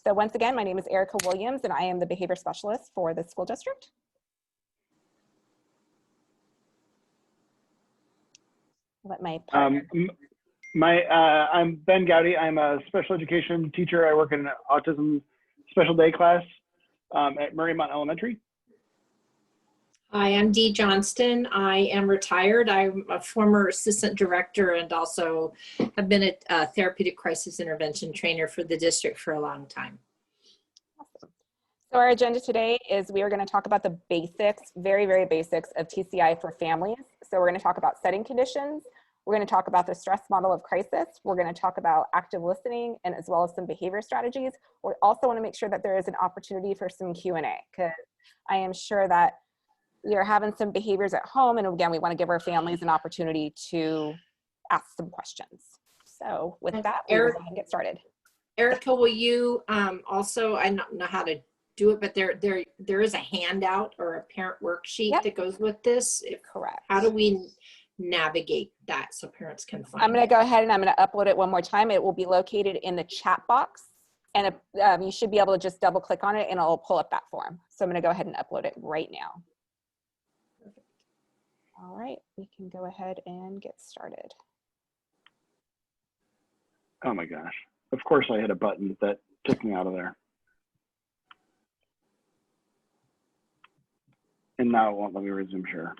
So once again, my name is Erica Williams, and I am the behavior specialist for the school district. Let my partner. I'm Ben Gowdy. I'm a special education teacher. I work in an autism special day class at Marymount Elementary. Hi, I'm Dee Johnston. I am retired. I'm a former assistant director and also have been a therapeutic crisis intervention trainer for the district for a long time. Awesome. So our agenda today is we are going to talk about the basics, very, very basics of TCI for families. So we're going to talk about setting conditions. We're going to talk about the stress model of crisis. We're going to talk about active listening and as well as some behavior strategies. We also want to make sure that there is an opportunity for some Q&A, because I am sure that we are having some behaviors at home. And again, we want to give our families an opportunity to ask some questions. So with that, we'll go ahead and get started. Erica, will you also, I don't know how to do it, but there is a handout or a parent worksheet that goes with this. Correct. How do we navigate that so parents can find I'm going to go ahead and I'm going to upload it one more time. It will be located in the chat box, and you should be able to just double click on it and it'll pull up that form. So I'm going to go ahead and upload it right now. Perfect. All right, we can go ahead and get started. Oh my gosh. Of course I hit a button that took me out of there. And now it won't let me resume share.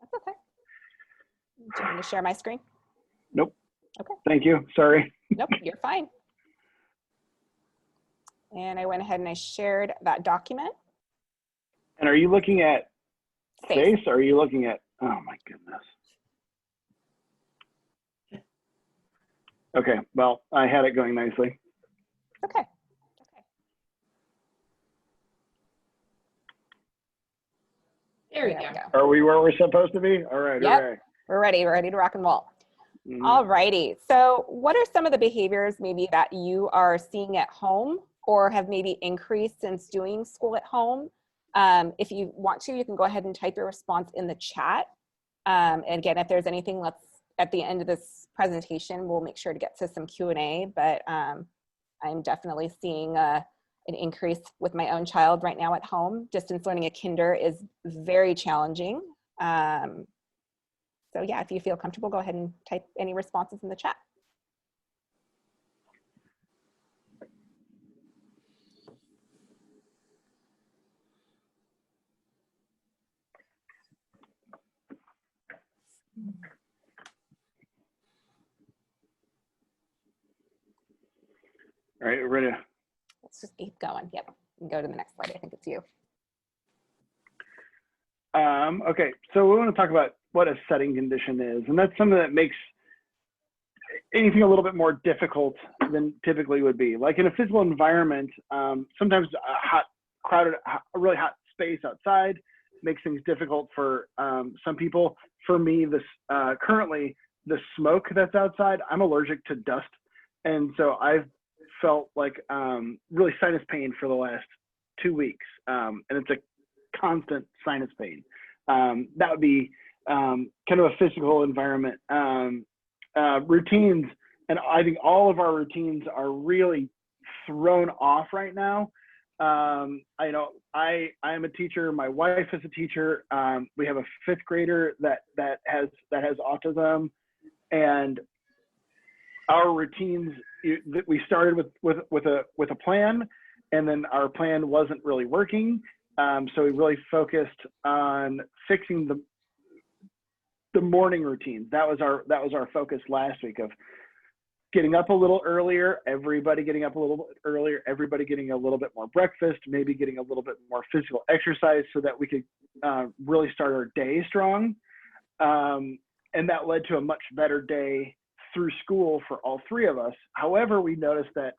That's okay. Do you want me to share my screen? Nope. Okay. Thank you. Sorry. Nope, you're fine. And I went ahead and I shared that document. And are you looking at Face. face or are you looking at, oh my goodness. Okay, well, I had it going nicely. Okay. There we go. Are we where we're supposed to be? All right. Yep. Hooray. We're ready to rock and roll. Mm-hmm. All righty. So what are some of the behaviors maybe that you are seeing at home or have maybe increased since doing school at home? If you want to, you can go ahead and type your response in the chat. And again, if there's anything that's at the end of this presentation, we'll make sure to get to some Q&A, but I'm definitely seeing an increase with my own child right now at home. Distance learning at kinder is very challenging. So yeah, if you feel comfortable, go ahead and type any responses in the chat. All right, we're ready. Let's just keep going. Yep, and go to the next slide. I think it's you. Okay, so we want to talk about what a setting condition is, and that's something that makes anything a little bit more difficult than typically would be. Like in a physical environment, sometimes a hot, crowded, a really hot space outside makes things difficult for some people. For me, currently the smoke that's outside, I'm allergic to dust, and so I've felt like really sinus pain for the last 2 weeks, and it's a constant sinus pain. That would be kind of a physical environment. Routines, and I think all of our routines are really thrown off right now. I know I am a teacher. My wife is a teacher. We have a 5th grader that has autism, and our routines, we started with a plan, and then our plan wasn't really working. So we really focused on fixing the morning routines. That was our focus last week, of getting up a little earlier, everybody getting up a little bit earlier, everybody getting a little bit more breakfast, maybe getting a little bit more physical exercise so that we could really start our day strong. And that led to a much better day through school for all 3 of us. However, we noticed that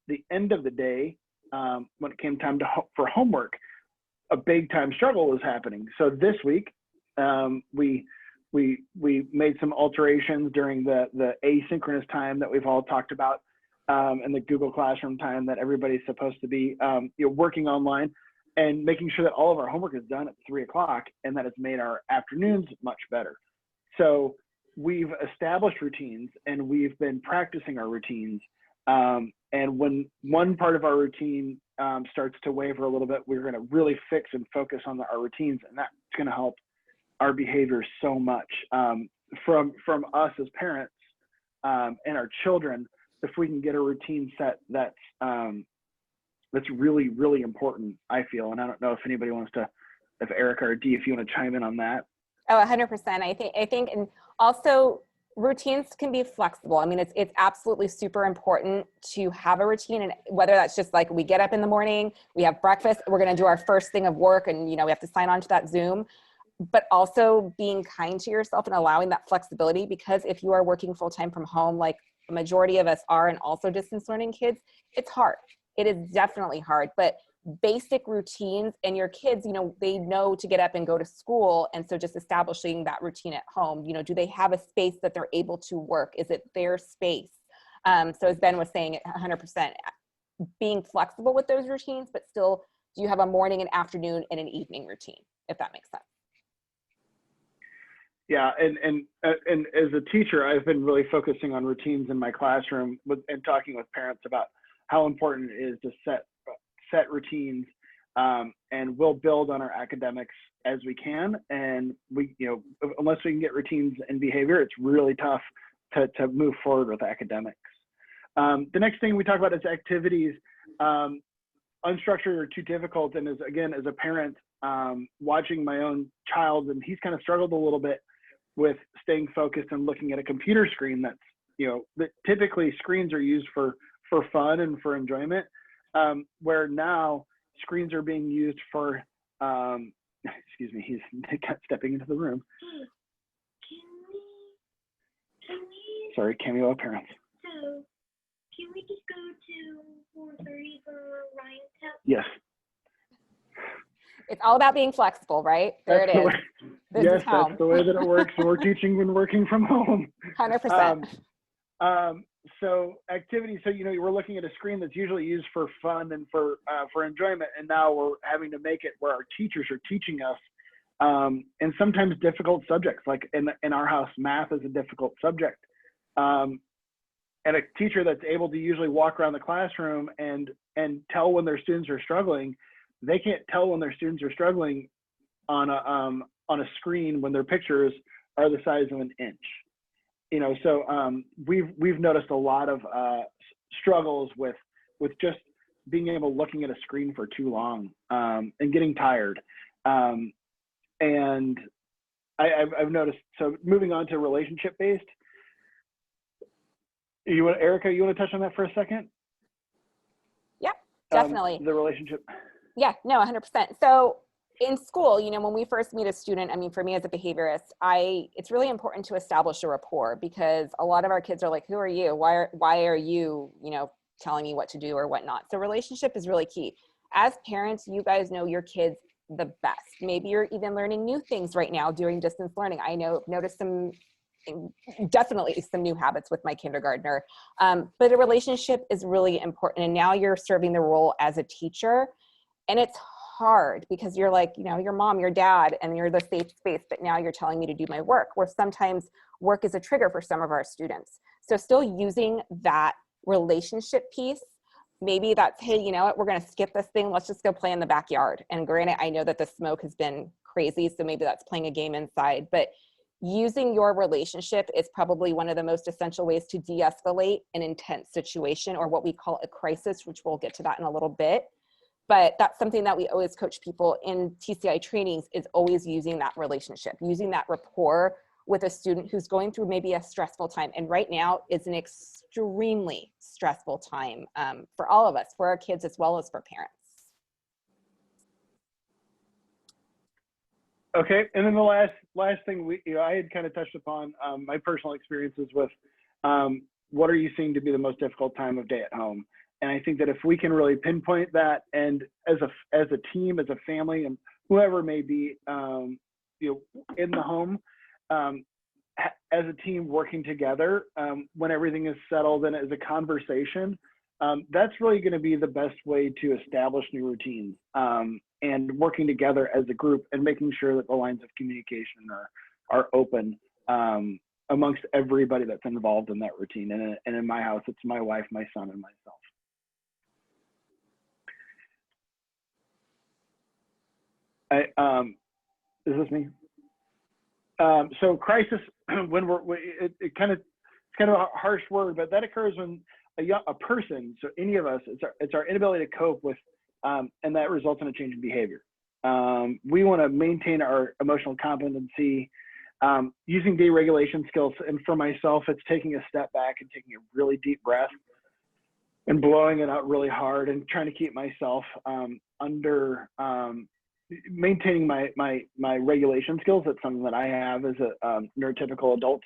the end of the day, when it came time for homework, a big time struggle was happening. So this week, we made some alterations during the asynchronous time that we've all talked about, and the Google Classroom time that everybody's supposed to be working online, and making sure that all of our homework is done at 3 o'clock, and that it's made our afternoons much better. So we've established routines, and we've been practicing our routines, And when one part of our routine starts to waver a little bit, we're going to really fix and focus on our routines, and that's going to help our behavior so much from us as parents and our children. If we can get a routine set that's really, really important, I feel. And I don't know if anybody wants to, if Erica or Dee, if you want to chime in on that. Oh, 100%. I think, and also routines can be flexible. I mean, it's absolutely super important to have a routine, and whether that's just like we get up in the morning, we have breakfast, we're going to do our first thing of work, and, you know, we have to sign on to that Zoom, but also being kind to yourself and allowing that flexibility, because if you are working full-time from home, like a majority of us are, and also distance learning kids, it's hard. It is definitely hard, but basic routines, and your kids, you know, they know to get up and go to school. And so just establishing that routine at home, you know, do they have a space that they're able to work? Is it their space? So as Ben was saying, 100% being flexible with those routines, but still, do you have a morning, an afternoon, and an evening routine, if that makes sense? Yeah, and as a teacher, I've been really focusing on routines in my classroom and talking with parents about how important it is to set routines, and we'll build on our academics as we can. And we, you know, unless we can get routines and behavior, it's really tough to move forward with academics. The next thing we talk about is activities. Unstructured or too difficult, and as a parent, watching my own child, and he's kind of struggled a little bit with staying focused and looking at a computer screen that's, you know, that typically screens are used for fun and for enjoyment, where now screens are being used for, excuse me, he's stepping into the room. Sorry, cameo appearance. So, can we just go to 4:30 for Ryan's house? Yes. It's all about being flexible, right? There it is. Yes, that's the way that it works. We're teaching when working from home. 100%. So activity. So, you know, we're looking at a screen that's usually used for fun and for enjoyment, and now we're having to make it where our teachers are teaching us, and sometimes difficult subjects. Like in our house, math is a difficult subject, and a teacher that's able to usually walk around the classroom and tell when their students are struggling. They can't tell when their students are struggling on a screen when their pictures are the size of an inch. You know, so we've noticed a lot of struggles with just being able looking at a screen for too long, and getting tired. And I've noticed. So moving on to relationship based. Erica, you want to touch on that for a second? Yeah, definitely. The relationship. Yeah, no, 100%. So in school, you know, when we first meet a student, I mean, for me as a behaviorist, it's really important to establish a rapport, because a lot of our kids are like, who are you? Why are you, you know, telling me what to do or whatnot? So relationship is really key. As parents, you guys know your kids the best. Maybe you're even learning new things right now during distance learning. I know, noticed definitely some new habits with my kindergartner. But a relationship is really important. And now you're serving the role as a teacher. And it's hard because you're like, you know, your mom, your dad, and you're the safe space, but now you're telling me to do my work, where sometimes work is a trigger for some of our students. So still using that relationship piece, maybe that's, hey, you know what, we're going to skip this thing. Let's just go play in the backyard. And granted, I know that the smoke has been crazy, so maybe that's playing a game inside, but using your relationship is probably one of the most essential ways to de-escalate an intense situation, or what we call a crisis, which we'll get to that in a little bit. But that's something that we always coach people in TCI trainings, is always using that relationship, using that rapport with a student who's going through maybe a stressful time. And right now is an extremely stressful time for all of us, for our kids as well as for parents. Okay, and then the last thing I had kind of touched upon my personal experiences with what are you seeing to be the most difficult time of day at home? And I think that if we can really pinpoint that, and as a team, as a family, and whoever may be, you know, in the home, as a team working together, when everything is settled and as a conversation, that's really going to be the best way to establish new routines, and working together as a group and making sure that the lines of communication are open, amongst everybody that's involved in that routine. And in my house, it's my wife, my son, and myself. Is this me? So crisis, when it's kind of a harsh word, but that occurs when a person, so any of us, it's our inability to cope with, and that results in a change in behavior. We want to maintain our emotional competency, using de-regulation skills. And for myself, it's taking a step back and taking a really deep breath and blowing it out really hard and trying to keep myself under, maintaining my regulation skills. That's something that I have as a neurotypical adult,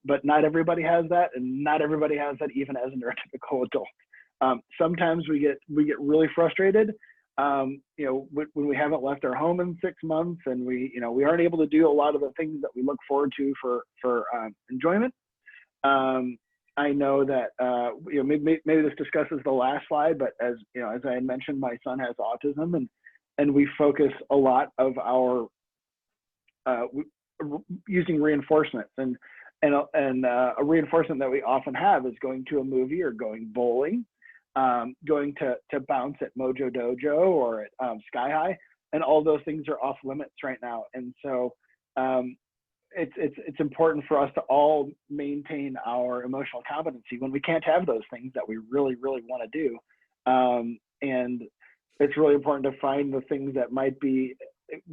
but not everybody has that, and not everybody has that even as a neurotypical adult. Sometimes we get really frustrated, when we haven't left our home in 6 months, and we aren't able to do a lot of the things that we look forward to for enjoyment. I know that maybe this discusses the last slide, but as I had mentioned, my son has autism, and we focus a lot of our using reinforcements, and a reinforcement that we often have is going to a movie or going bowling, going to bounce at Mojo Dojo or at Sky High, and all those things are off limits right now. And so it's important for us to all maintain our emotional competency when we can't have those things that we really, really want to do. And it's really important to find the things that might be,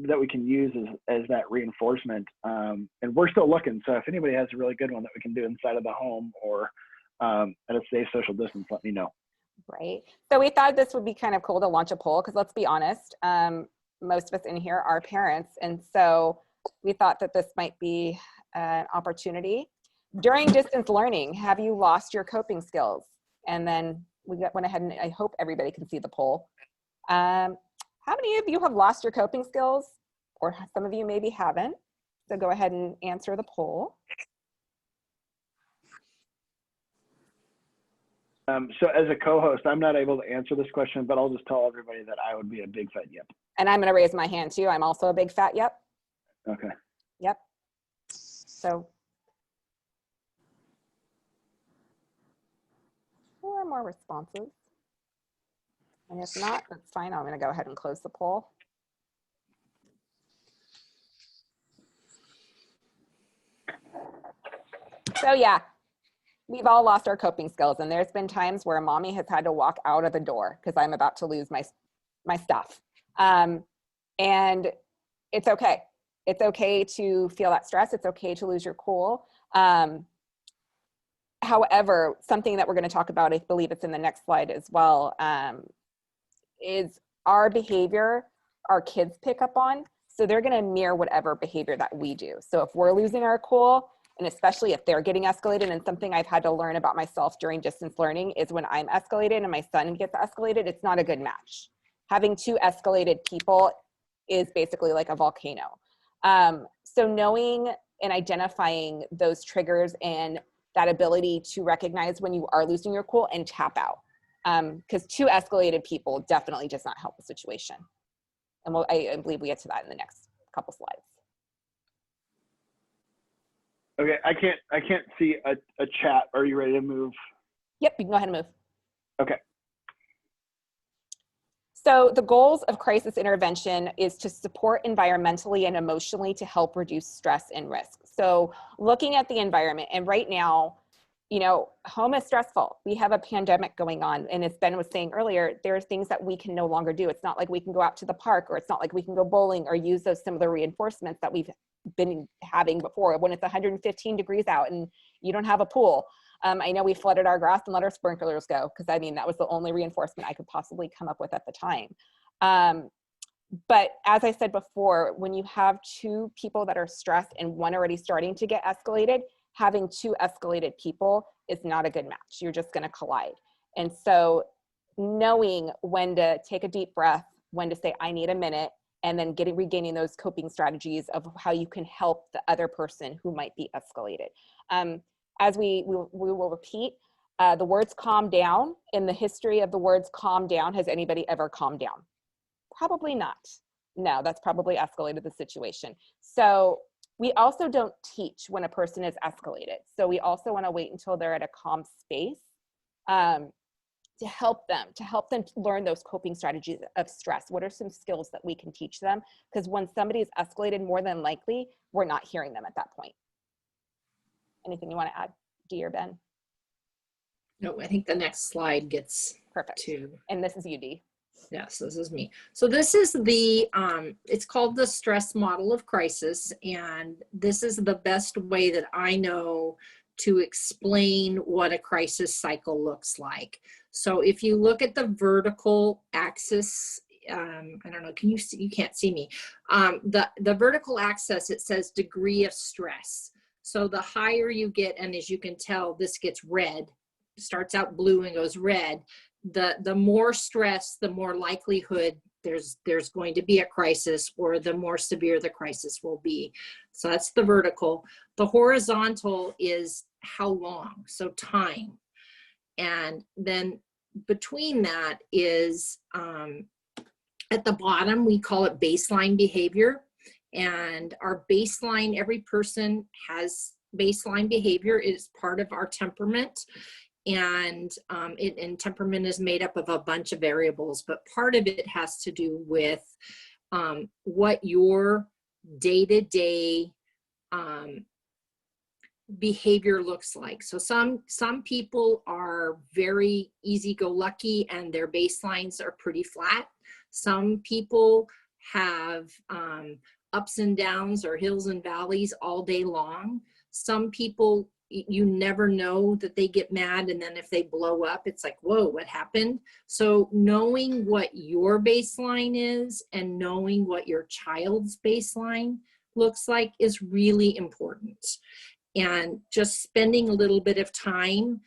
that we can use as that reinforcement. And we're still looking. So if anybody has a really good one that we can do inside of the home or at a safe social distance, let me know. Right. So we thought this would be kind of cool to launch a poll, because let's be honest, most of us in here are parents. And so we thought that this might be an opportunity. During distance learning, have you lost your coping skills? And then we went ahead and I hope everybody can see the poll. How many of you have lost your coping skills? Or some of you maybe haven't. So go ahead and answer the poll. So as a co-host, I'm not able to answer this question, but I'll just tell everybody that I would be a big fat yep. And I'm going to raise my hand too. I'm also a big fat yep. Okay. Yep. So 4 more responses. And if not, that's fine. I'm going to go ahead and close the poll. So yeah, we've all lost our coping skills, and there's been times where mommy has had to walk out of the door because I'm about to lose my stuff. And it's okay. It's okay to feel that stress. It's okay to lose your cool. However, something that we're going to talk about, I believe it's in the next slide as well, is our behavior our kids pick up on. So they're going to mirror whatever behavior that we do. So if we're losing our cool, and especially if they're getting escalated, and something I've had to learn about myself during distance learning is when I'm escalated and my son gets escalated, it's not a good match. Having 2 escalated people is basically like a volcano. So knowing and identifying those triggers and that ability to recognize when you are losing your cool and tap out. Because 2 escalated people definitely does not help the situation. And I believe we get to that in the next couple slides. Okay, I can't see a chat. Are you ready to move? Yep, you can go ahead and move. Okay. So the goals of crisis intervention is to support environmentally and emotionally to help reduce stress and risk. So looking at the environment, and right now, home is stressful. We have a pandemic going on, and as Ben was saying earlier, there are things that we can no longer do. It's not like we can go out to the park, or it's not like we can go bowling or use those similar reinforcements that we've been having before when it's 115 degrees out and you don't have a pool. I know we flooded our grass and let our sprinklers go, because I mean, that was the only reinforcement I could possibly come up with at the time. But as I said before, when you have 2 people that are stressed and one already starting to get escalated, having 2 escalated people is not a good match. You're just going to collide. And so knowing when to take a deep breath, when to say, I need a minute, and then regaining those coping strategies of how you can help the other person who might be escalated. As we will repeat, the words calm down. In the history of the words calm down, has anybody ever calmed down? Probably not. No, that's probably escalated the situation. So We also don't teach when a person is escalated. So we also want to wait until they're at a calm space to help them learn those coping strategies of stress. What are some skills that we can teach them? Because when somebody is escalated, more than likely, we're not hearing them at that point. Anything you want to add, Dee or Ben? No, I think the next slide gets Perfect. to. And this is you, Dee. Yes, this is me. So this is the, it's called the stress model of crisis. And this is the best way that I know to explain what a crisis cycle looks like. So if you look at the vertical axis, I don't know, can you see, you can't see me. The vertical axis, it says degree of stress. So the higher you get, and as you can tell, this gets red, starts out blue and goes red. The more stress, the more likelihood there's going to be a crisis, or the more severe the crisis will be. So that's the vertical. The horizontal is how long, so time. And then between that is, at the bottom, we call it baseline behavior. And our baseline, every person has baseline behavior, is part of our temperament. And temperament is made up of a bunch of variables, but part of it has to do with what your day-to-day behavior looks like. So some people are very easy-go-lucky and their baselines are pretty flat. Some people have ups and downs or hills and valleys all day long. Some people, you never know that they get mad, and then if they blow up, it's like, whoa, what happened? So knowing what your baseline is and knowing what your child's baseline looks like is really important. And just spending a little bit of time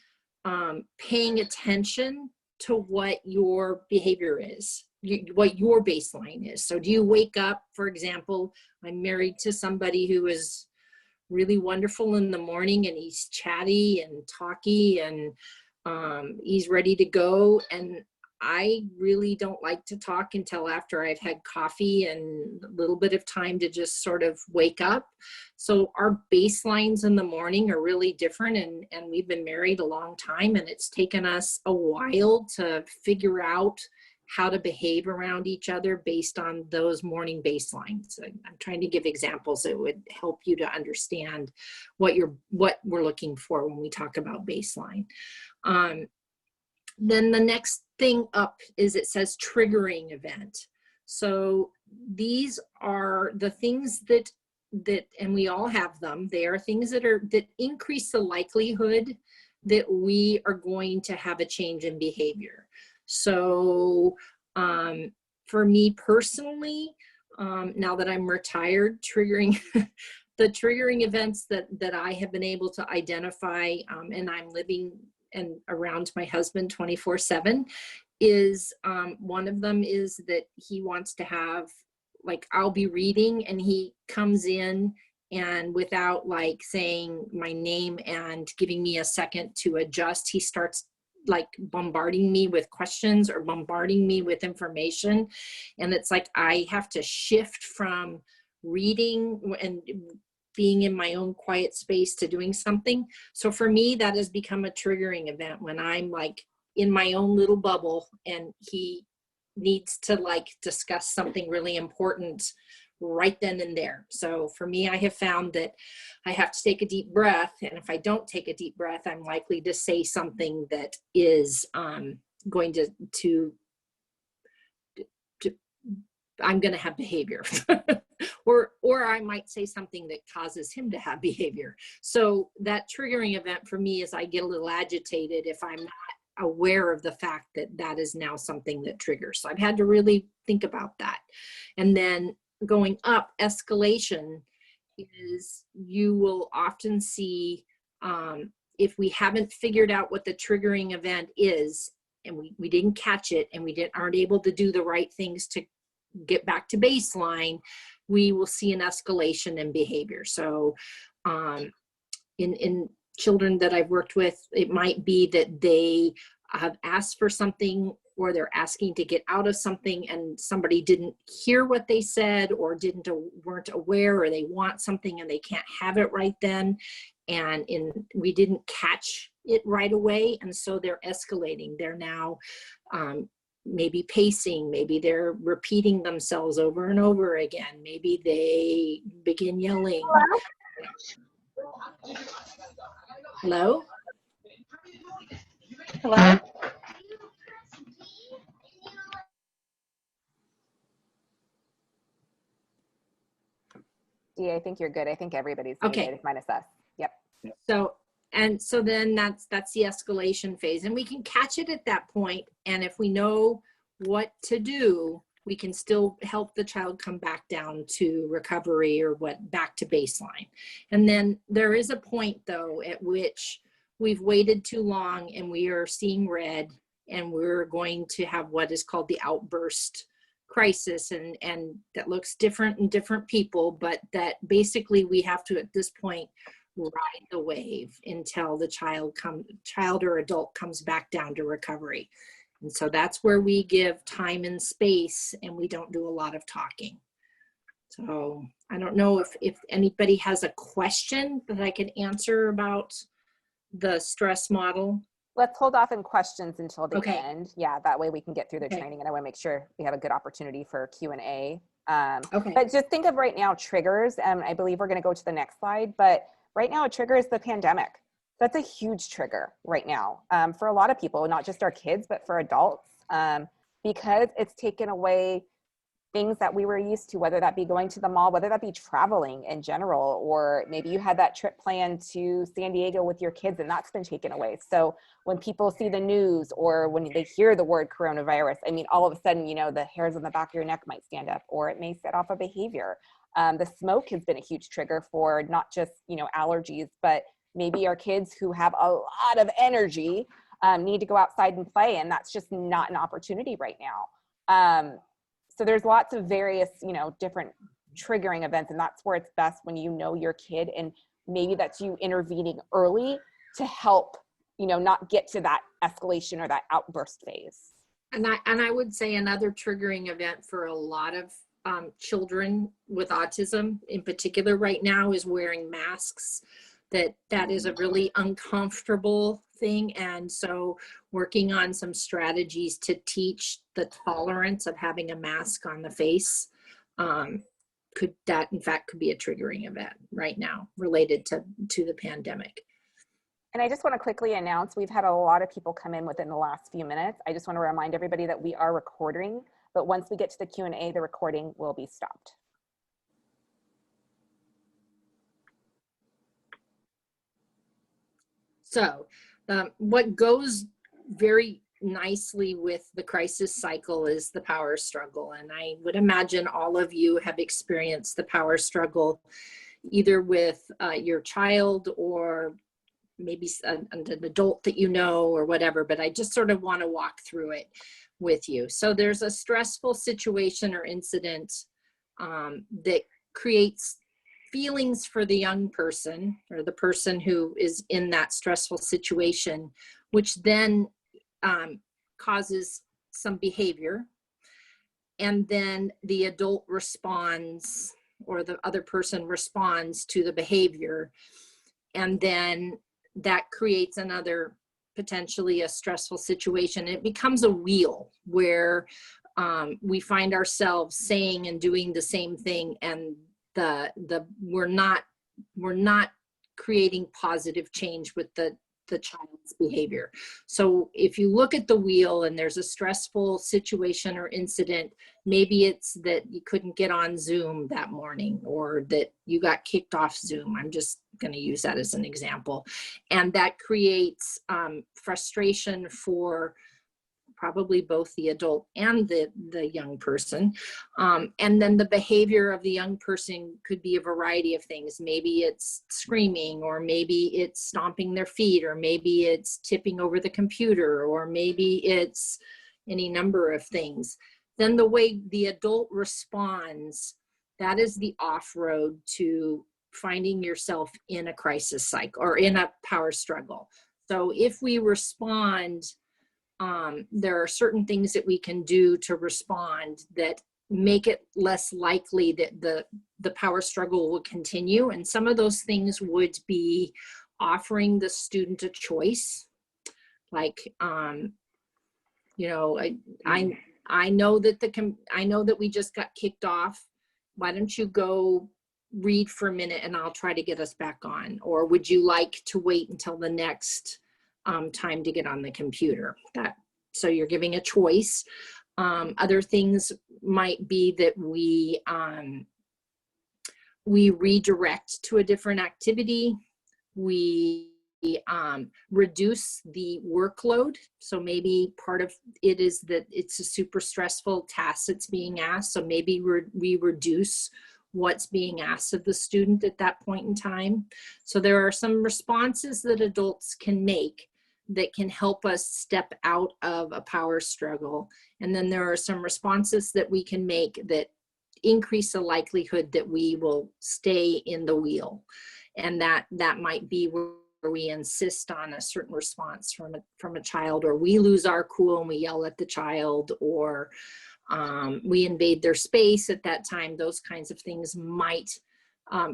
paying attention to what your behavior is, what your baseline is. So do you wake up, for example, I'm married to somebody who is really wonderful in the morning, and he's chatty and talky, and he's ready to go. And I really don't like to talk until after I've had coffee and a little bit of time to just sort of wake up. So our baselines in the morning are really different, and we've been married a long time, and it's taken us a while to figure out how to behave around each other based on those morning baselines. I'm trying to give examples that would help you to understand what we're looking for when we talk about baseline. Then the next thing up is, it says triggering event. So these are the things that and we all have them. They are things that increase the likelihood that we are going to have a change in behavior. So for me personally, now that I'm retired, the triggering events that I have been able to identify, and I'm living and around my husband 24/7, is one of them is that he wants to have, like, I'll be reading and he comes in, and without like saying my name and giving me a second to adjust, he starts like bombarding me with questions or bombarding me with information. And it's like I have to shift from reading and being in my own quiet space to doing something. So for me, that has become a triggering event when I'm like in my own little bubble and he needs to like discuss something really important right then and there. So for me, I have found that I have to take a deep breath. And if I don't take a deep breath, I'm likely to say something that is going to I'm going to have behavior. or I might say something that causes him to have behavior. So that triggering event for me is I get a little agitated if I'm not aware of the fact that that is now something that triggers. So I've had to really think about that. And then going up, escalation is, you will often see if we haven't figured out what the triggering event is, and we didn't catch it, and aren't able to do the right things to get back to baseline, we will see an escalation in behavior. So in children that I've worked with, it might be that they have asked for something or they're asking to get out of something and somebody didn't hear what they said or weren't aware, or they want something and they can't have it right then. And we didn't catch it right away. And so they're escalating. They're now maybe pacing, maybe they're repeating themselves over and over again. Maybe they begin yelling. Hello? Hello? Yeah, I think you're good. I think everybody's Okay. muted minus us. Yep. So then that's the escalation phase, and we can catch it at that point. And if we know what to do, we can still help the child come back down to recovery or back to baseline. And then there is a point though at which we've waited too long and we are seeing red, and we're going to have what is called the outburst crisis, and that looks different in different people, but that basically we have to at this point ride the wave until the child or adult comes back down to recovery. And so that's where we give time and space, and we don't do a lot of talking. So I don't know if anybody has a question that I could answer about the stress model. Let's hold off in questions until the Okay. end. Yeah, that way we can get through the Okay. training, and I want to make sure we have a good opportunity for Q&A. Okay. But just think of right now triggers, and I believe we're going to go to the next slide, but right now a trigger is the pandemic. That's a huge trigger right now for a lot of people, not just our kids, but for adults, because it's taken away things that we were used to, whether that be going to the mall, whether that be traveling in general, or maybe you had that trip planned to San Diego with your kids and that's been taken away. So when people see the news or when they hear the word coronavirus, I mean, all of a sudden, you know, the hairs on the back of your neck might stand up, or it may set off a behavior. The smoke has been a huge trigger for not just, you know, allergies, but maybe our kids who have a lot of energy need to go outside and play, and that's just not an opportunity right now. So there's lots of various, you know, different triggering events, and that's where it's best when you know your kid, and maybe that's you intervening early to help, you know, not get to that escalation or that outburst phase. And I would say another triggering event for a lot of children with autism in particular right now is wearing masks. That is a really uncomfortable thing. And so working on some strategies to teach the tolerance of having a mask on the face could be a triggering event right now related to the pandemic. And I just want to quickly announce, we've had a lot of people come in within the last few minutes. I just want to remind everybody that we are recording, but once we get to the Q&A, the recording will be stopped. So what goes very nicely with the crisis cycle is the power struggle. And I would imagine all of you have experienced the power struggle either with your child or maybe an adult that you know or whatever, but I just sort of want to walk through it with you. So there's a stressful situation or incident that creates feelings for the young person or the person who is in that stressful situation, which then causes some behavior. And then the adult responds, or the other person responds to the behavior. And then that creates another, potentially a stressful situation. It becomes a wheel where we find ourselves saying and doing the same thing, and we're not creating positive change with the child's behavior. So if you look at the wheel and there's a stressful situation or incident, maybe it's that you couldn't get on Zoom that morning, or that you got kicked off Zoom. I'm just going to use that as an example. And that creates frustration for probably both the adult and the young person. And then the behavior of the young person could be a variety of things. Maybe it's screaming, or maybe it's stomping their feet, or maybe it's tipping over the computer, or maybe it's any number of things. Then the way the adult responds, that is the off-road to finding yourself in a crisis cycle or in a power struggle. So if we respond there are certain things that we can do to respond that make it less likely that the power struggle will continue. And some of those things would be offering the student a choice. Like, you know, I know that I know that we just got kicked off. Why don't you go read for a minute and I'll try to get us back on? Or would you like to wait until the next time to get on the computer? So you're giving a choice. Other things might be that we redirect to a different activity. We reduce the workload. So maybe part of it is that it's a super stressful task that's being asked. So maybe we reduce what's being asked of the student at that point in time. So there are some responses that adults can make that can help us step out of a power struggle. And then there are some responses that we can make that increase the likelihood that we will stay in the wheel. And that might be where we insist on a certain response from a child, or we lose our cool and we yell at the child, or we invade their space at that time. Those kinds of things might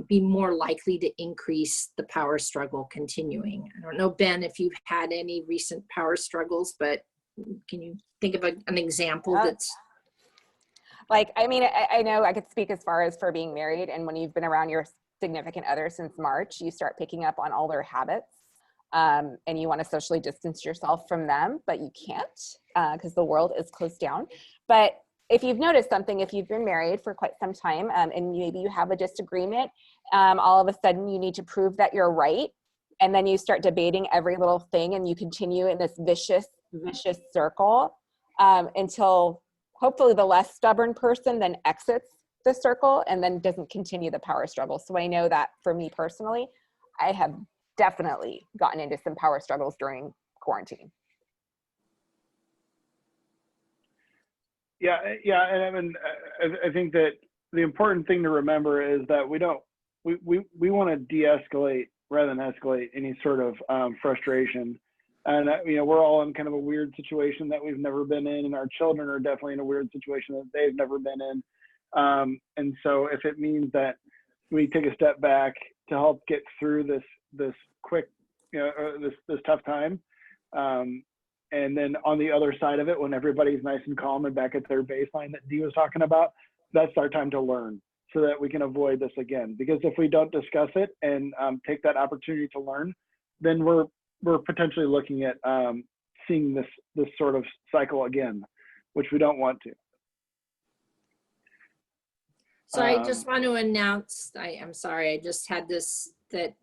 be more likely to increase the power struggle continuing. I don't know, Ben, if you've had any recent power struggles, but can you think of an example that's... Like, I mean, I know I could speak as far as for being married, and when you've been around your significant other since March, you start picking up on all their habits, and you want to socially distance yourself from them, but you can't because the world is closed down. But if you've noticed something, if you've been married for quite some time and maybe you have a disagreement, all of a sudden you need to prove that you're right. And then you start debating every little thing and you continue in this vicious circle until hopefully the less stubborn person then exits the circle and then doesn't continue the power struggle. So I know that for me personally, I have definitely gotten into some power struggles during quarantine. Yeah, and I mean, I think that the important thing to remember is that we want to de-escalate rather than escalate any sort of frustration. And you know, we're all in kind of a weird situation that we've never been in, and our children are definitely in a weird situation that they've never been in. And so, if it means that we take a step back to help get through this quick, you know, this tough time. And then on the other side of it, when everybody's nice and calm and back at their baseline that Dee was talking about, that's our time to learn so that we can avoid this again. Because if we don't discuss it and take that opportunity to learn, then we're potentially looking at seeing this sort of cycle again, which we don't want to. So I just want to announce, I'm sorry, I just had this, that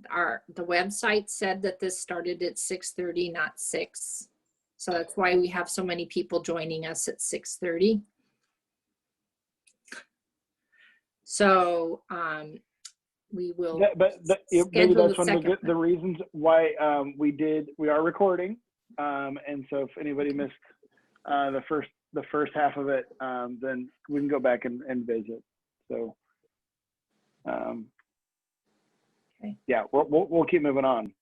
the website said that this started at 6:30, not 6. So that's why we have so many people joining us at 6:30. So we will. Maybe that's one of the reasons why we are recording. And so if anybody missed the first half of it, then we can go back and visit. So okay. Yeah, we'll keep moving on.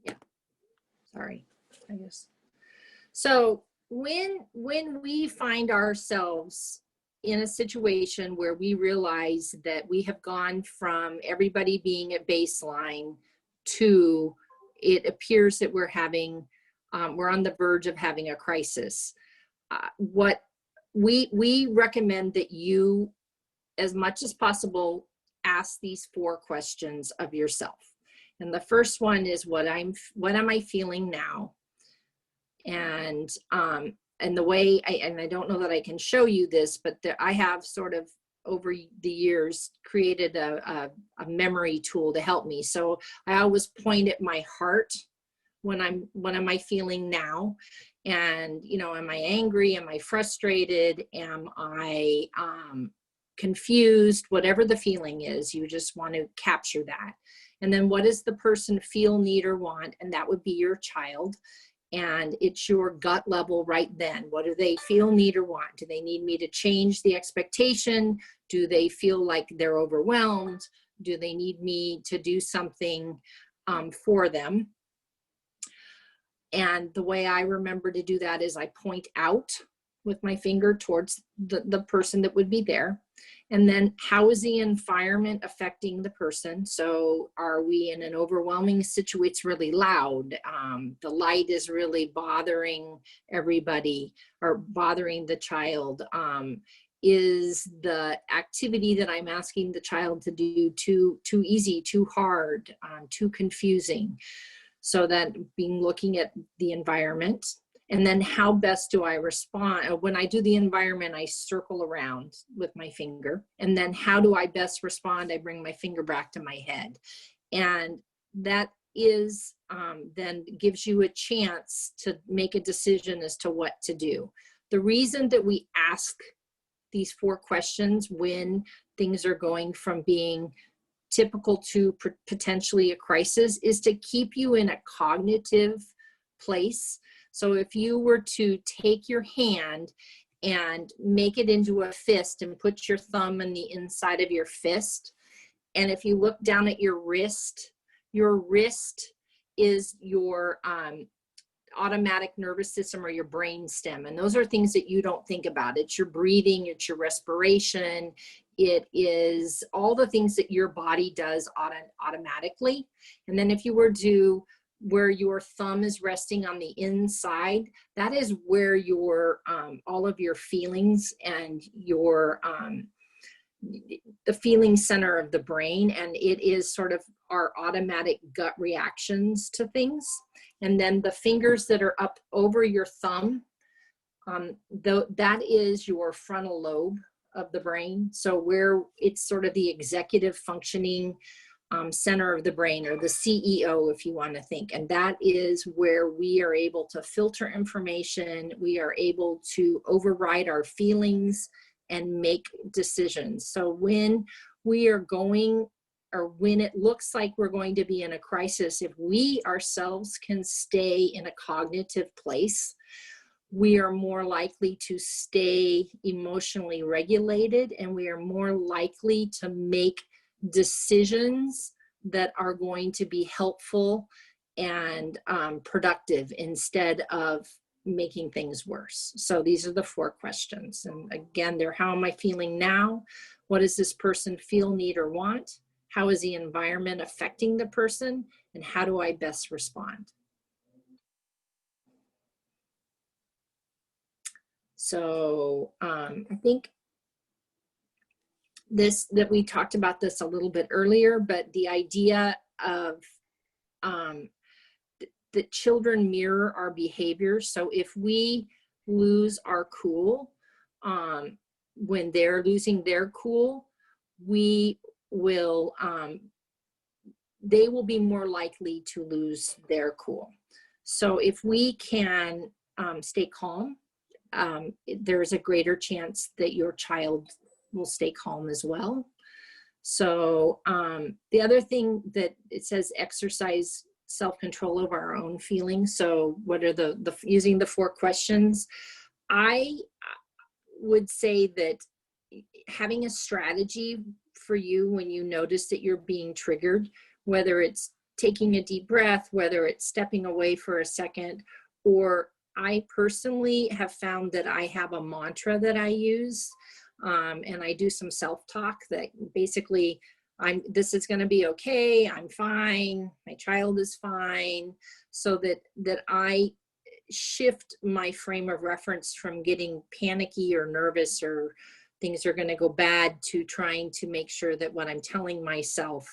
Yeah. Sorry, I guess. So when we find ourselves in a situation where we realize that we have gone from everybody being at baseline to it appears that we're on the verge of having a crisis, what we recommend that you, as much as possible, ask these 4 questions of yourself. And the first one is, what am I feeling now? And the way I don't know that I can show you this, but I have sort of over the years created a memory tool to help me. So I always point at my heart what am I feeling now? And, you know, am I angry? Am I frustrated? Am I confused? Whatever the feeling is, you just want to capture that. And then what does the person feel, need, or want? And that would be your child. And it's your gut level right then. What do they feel, need, or want? Do they need me to change the expectation? Do they feel like they're overwhelmed? Do they need me to do something for them? And the way I remember to do that is I point out with my finger towards the person that would be there. And then how is the environment affecting the person? So are we in an overwhelming situation? It's really loud. The light is really bothering everybody or bothering the child. Is the activity that I'm asking the child to do too easy, too hard, too confusing? So that being looking at the environment, and then how best do I respond? When I do the environment, I circle around with my finger, and then how do I best respond? I bring my finger back to my head. And that is then gives you a chance to make a decision as to what to do. The reason that we ask these 4 questions when things are going from being typical to potentially a crisis is to keep you in a cognitive place. So if you were to take your hand and make it into a fist and put your thumb in the inside of your fist, and if you look down at your wrist is your automatic nervous system or your brain stem. And those are things that you don't think about. It's your breathing, it's your respiration, it is all the things that your body does automatically. And then if you were to where your thumb is resting on the inside, that is where your all of your feelings and your the feeling center of the brain, and it is sort of our automatic gut reactions to things. And then the fingers that are up over your thumb, that is your frontal lobe of the brain. So where it's sort of the executive functioning center of the brain, or the CEO, if you want to think. And that is where we are able to filter information. We are able to override our feelings and make decisions. So when we are going, or when it looks like we're going to be in a crisis, if we ourselves can stay in a cognitive place, we are more likely to stay emotionally regulated, and we are more likely to make decisions that are going to be helpful and productive instead of making things worse. So these are the 4 questions. And again, they're: how am I feeling now? What does this person feel, need, or want? How is the environment affecting the person? And how do I best respond? So I think that we talked about this a little bit earlier, but the idea of that children mirror our behaviors. So if we lose our cool when they're losing their cool, we will they will be more likely to lose their cool. So if we can stay calm, there's a greater chance that your child will stay calm as well. So the other thing that it says, exercise self-control over our own feelings. So what are the using the 4 questions? I would say that having a strategy for you when you notice that you're being triggered, whether it's taking a deep breath, whether it's stepping away for a second, or I personally have found that I have a mantra that I use, and I do some self-talk that basically this is going to be okay. I'm fine. My child is fine. So that I shift my frame of reference from getting panicky or nervous or things are going to go bad to trying to make sure that what I'm telling myself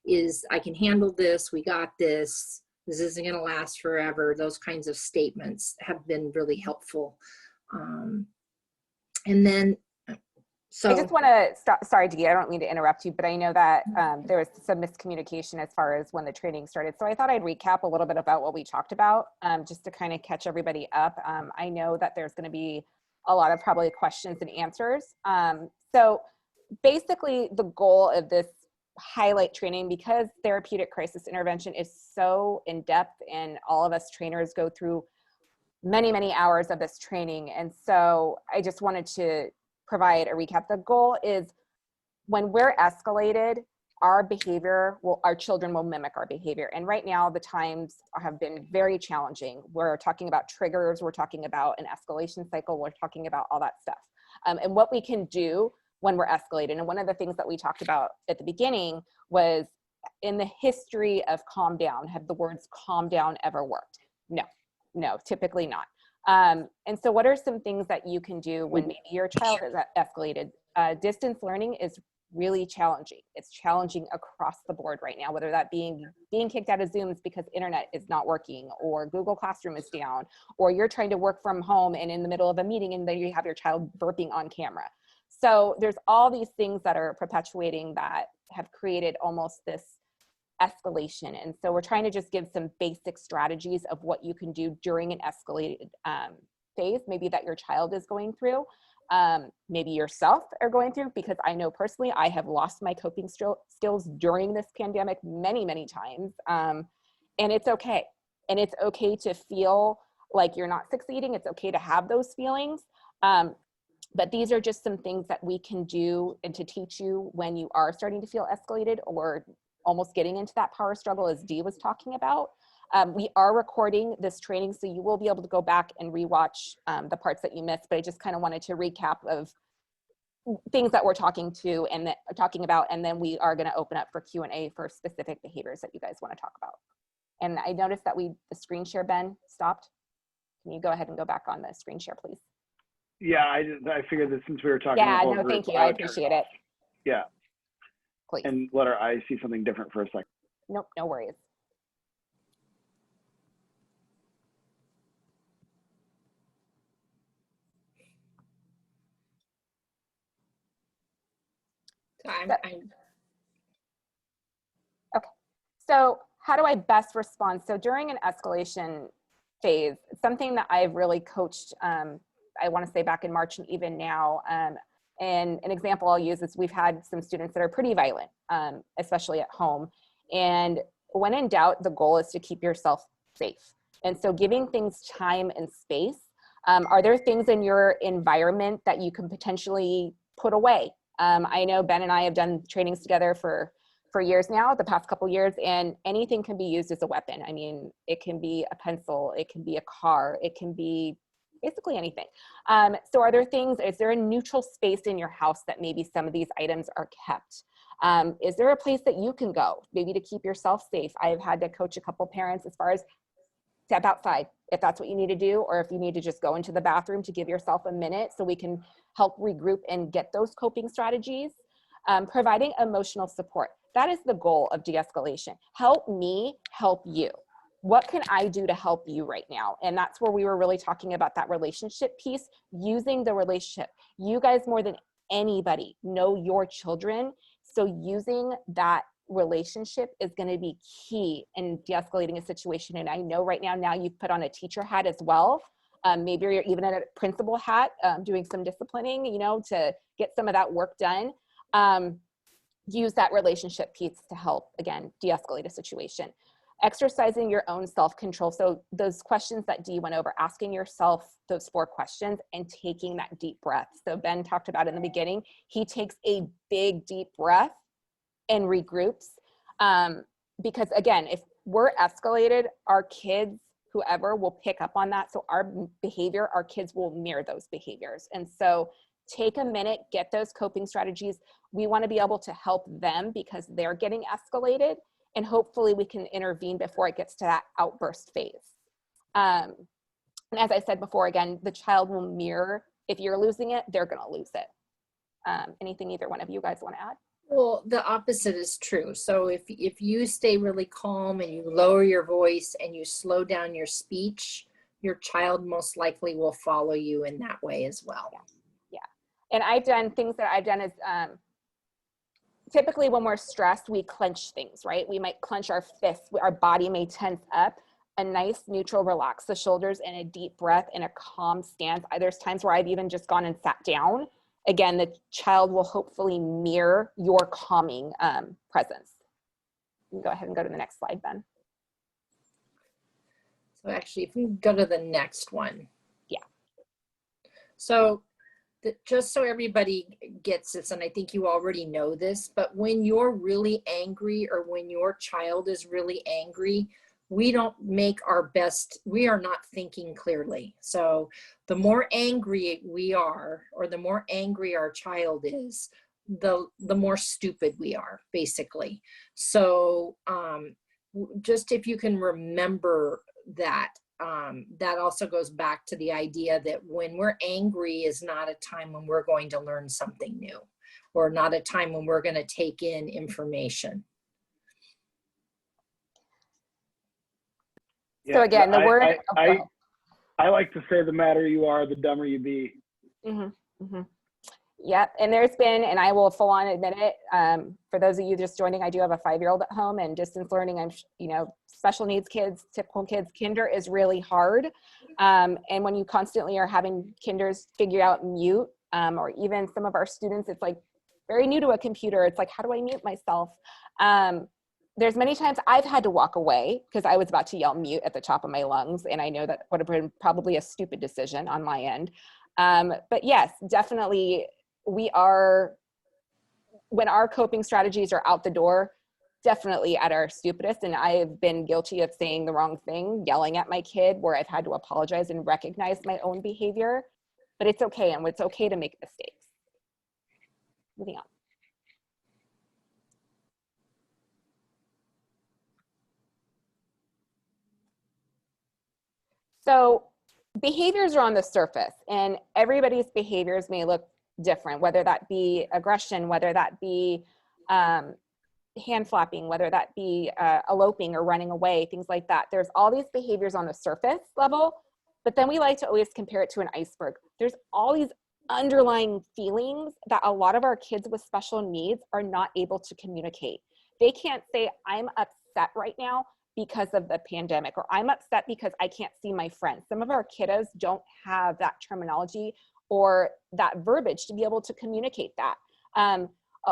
is I can handle this. We got this. This isn't going to last forever. Those kinds of statements have been really helpful. And then, so I just want to stop. Sorry, Dee, I don't mean to interrupt you, but I know that there was some miscommunication as far as when the training started. So I thought I'd recap a little bit about what we talked about, just to kind of catch everybody up. I know that there's going to be a lot of probably questions and answers. So basically the goal of this highlight training, because therapeutic crisis intervention is so in-depth and all of us trainers go through many, many hours of this training. And so I just wanted to provide a recap. The goal is when we're escalated, our behavior our children will mimic our behavior. And right now the times have been very challenging. We're talking about triggers, we're talking about an escalation cycle, we're talking about all that stuff. And what we can do when we're escalated. And one of the things that we talked about at the beginning was, in the history of calm down, have the words calm down ever worked? No, typically not. And so what are some things that you can do when maybe your child is escalated? Distance learning is really challenging. It's challenging across the board right now, whether that being kicked out of Zooms because internet is not working, or Google Classroom is down, or you're trying to work from home and in the middle of a meeting and then you have your child burping on camera. So there's all these things that are perpetuating that have created almost this escalation. And so we're trying to just give some basic strategies of what you can do during an escalated phase, maybe that your child is going through. Maybe yourself are going through, because I know personally I have lost my coping skills during this pandemic many times, and it's okay. And it's okay to feel like you're not succeeding. It's okay to have those feelings, but these are just some things that we can do and to teach you when you are starting to feel escalated or almost getting into that power struggle, as Dee was talking about. We are recording this training, so you will be able to go back and rewatch the parts that you missed, but I just kind of wanted to recap of things that we're talking about, and then we are going to open up for Q&A for specific behaviors that you guys want to talk about. And I noticed that the screen share, Ben, stopped. Can you go ahead and go back on the screen share, please? Yeah, I figured that since we were talking Yeah, the whole no, group, thank you. I appreciate it. Yeah. Please. And let our eyes see something different for a second. Nope, no worries. Okay, so how do I best respond? So during an escalation phase, something that I've really coached, I want to say back in March and even now, and an example I'll use is we've had some students that are pretty violent, especially at home. And when in doubt, the goal is to keep yourself safe. And so giving things time and space. Are there things in your environment that you can potentially put away? I know Ben and I have done trainings together for years now, the past couple years, and anything can be used as a weapon. I mean, it can be a pencil, it can be a car, it can be basically anything. So are there things, is there a neutral space in your house that maybe some of these items are kept? Is there a place that you can go, maybe to keep yourself safe? I've had to coach a couple parents as far as step outside, if that's what you need to do, or if you need to just go into the bathroom to give yourself a minute so we can help regroup and get those coping strategies. Providing emotional support. That is the goal of de-escalation. Help me help you. What can I do to help you right now? And that's where we were really talking about that relationship piece, using the relationship. You guys more than anybody know your children. So using that relationship is going to be key in de-escalating a situation. And I know right now you've put on a teacher hat as well. Maybe you're even in a principal hat, doing some disciplining, to get some of that work done. Use that relationship piece to help, again, de-escalate a situation. Exercising your own self-control. So those questions that Dee went over, asking yourself those 4 questions and taking that deep breath. So Ben talked about in the beginning, he takes a big deep breath and regroups. Because again, if we're escalated, our kids, whoever, will pick up on that. So our behavior, our kids will mirror those behaviors. And so take a minute, get those coping strategies. We want to be able to help them because they're getting escalated, and hopefully we can intervene before it gets to that outburst phase. And as I said before, again, the child will mirror. If you're losing it, they're going to lose it. Anything either one of you guys want to add? Well, the opposite is true. So if you stay really calm and you lower your voice and you slow down your speech, your child most likely will follow you in that way as well. Yeah. And I've done things that I've done is typically when we're stressed, we clench things, right? We might clench our fists, our body may tense up. A nice neutral, relax the shoulders and a deep breath in a calm stance. There's times where I've even just gone and sat down. Again, the child will hopefully mirror your calming presence. You can go ahead and go to the next slide, Ben. So actually, if we go to the next one. Yeah. So just so everybody gets this, and I think you already know this, but when you're really angry or when your child is really angry, we don't make our best, we are not thinking clearly. So the more angry we are, or the more angry our child is, the more stupid we are, basically. So just if you can remember that, that also goes back to the idea that when we're angry is not a time when we're going to learn something new, or not a time when we're going to take in information. So again, the word. I like to say, the madder you are, the dumber you be. Yep, and there's been, and I will full on admit it, for those of you just joining, I do have a 5-year-old at home, and distance learning, I'm, special needs kids, typical kids, kinder is really hard. And when you constantly are having kinders figure out mute, or even some of our students, it's like very new to a computer. It's like, how do I mute myself? There's many times I've had to walk away because I was about to yell mute at the top of my lungs. And I know that would have been probably a stupid decision on my end. But yes, definitely when our coping strategies are out the door, definitely at our stupidest. And I've been guilty of saying the wrong thing, yelling at my kid, where I've had to apologize and recognize my own behavior. But it's okay, and it's okay to make mistakes. Moving on. So behaviors are on the surface, and everybody's behaviors may look different, whether that be aggression, whether that be hand flapping, whether that be eloping or running away, things like that. There's all these behaviors on the surface level, but then we like to always compare it to an iceberg. There's all these underlying feelings that a lot of our kids with special needs are not able to communicate. They can't say, I'm upset right now because of the pandemic, or I'm upset because I can't see my friends. Some of our kiddos don't have that terminology or that verbiage to be able to communicate that.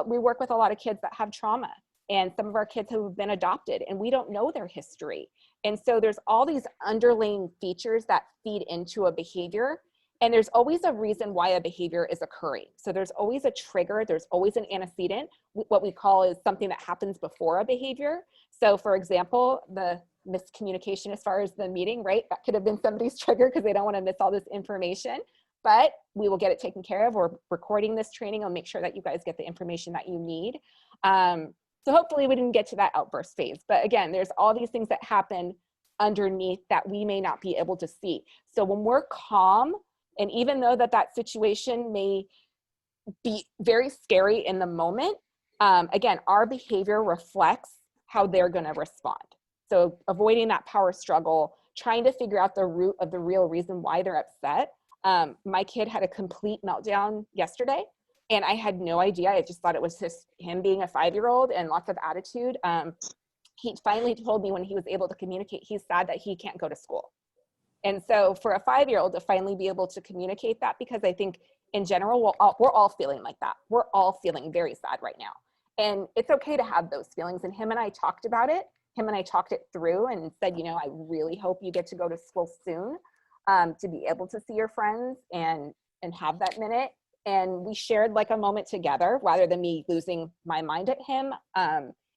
We work with a lot of kids that have trauma, and some of our kids who have been adopted, and we don't know their history. And so there's all these underlying features that feed into a behavior, and there's always a reason why a behavior is occurring. So there's always a trigger, there's always an antecedent, what we call is something that happens before a behavior. So for example, the miscommunication as far as the meeting, right? That could have been somebody's trigger because they don't want to miss all this information, but we will get it taken care of. We're recording this training. I'll make sure that you guys get the information that you need. So hopefully we didn't get to that outburst phase. But again, there's all these things that happen underneath that we may not be able to see. So when we're calm, and even though that situation may be very scary in the moment, again, our behavior reflects how they're going to respond. So avoiding that power struggle, trying to figure out the root of the real reason why they're upset. My kid had a complete meltdown yesterday, and I had no idea. I just thought it was just him being a 5-year-old and lots of attitude. He finally told me when he was able to communicate, he's sad that he can't go to school. And so for a 5-year-old to finally be able to communicate that, because I think in general, we're all feeling like that. We're all feeling very sad right now. And it's okay to have those feelings. And him and I talked about it. Him and I talked it through and said, I really hope you get to go to school soon, to be able to see your friends and have that minute. And we shared like a moment together rather than me losing my mind at him.